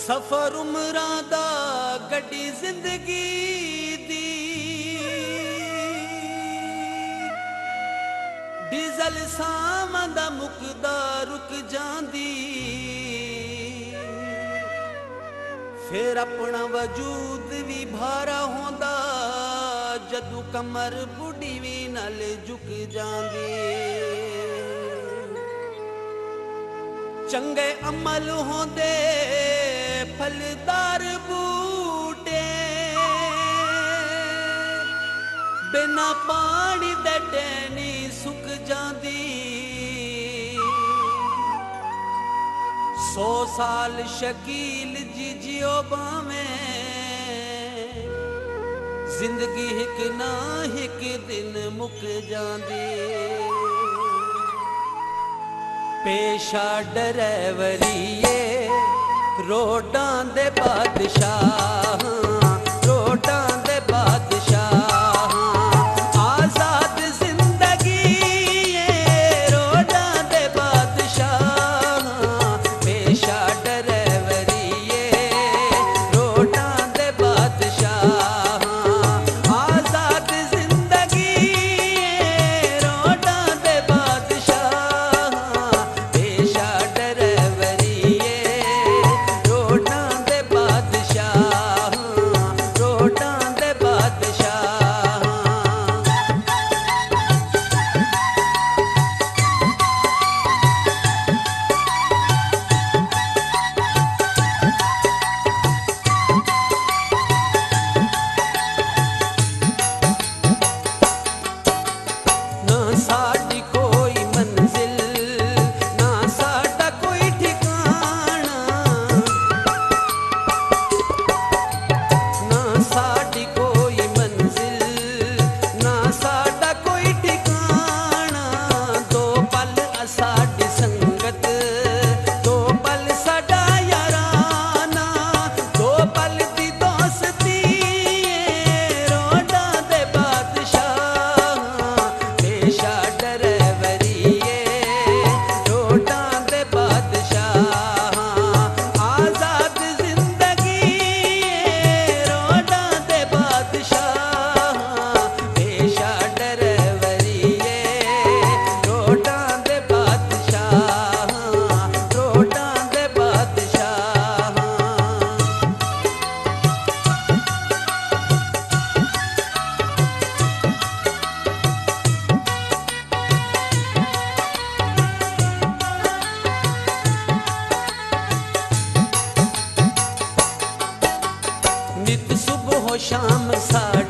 सफर उमरां दा गड्डी जिंदगी दी डीजल सावां दा मुकदा रुक जांदी फिर अपना वजूद भी भारा होंदा जदू कमर बुढ़ी भी नाल झुक जांदी चंगे अमल होंदे फलदार बूटे बिना पानी दे टहनी सुक जांदी 100 साल शकील जी जियो बावें जिंदगी हिक ना हिक दिन मुक जांदी पेशा डरैवरीए रोडां दे बादशाह रोडां दे बादशाह आजाद जिंदगी रोडां दे बादशाह पेशा डरैवरीए रोडां दे बादशाह आजाद जिंदगी रोडां दे बादशाह पेशा डरैवरीए रोडां दे बादशाह रोडां दे बादशाह ना साडी कोई मंजिल ना साडा कोई ठिकाना ना साडी कोई मंजिल ना साडा कोई ठिकाना दो पल साडी संगत दो पल साडा याराना दो पल दी दोस्ती रोडां दे बादशाह पेशा डरैवरीए रोडां दे बादशाह आजाद जिंदगी रोडां दे बादशाह पेशा डरैवरीए रोडां दे बादशाह रोडां दे बादशाह नित सुबह शाम साड़ी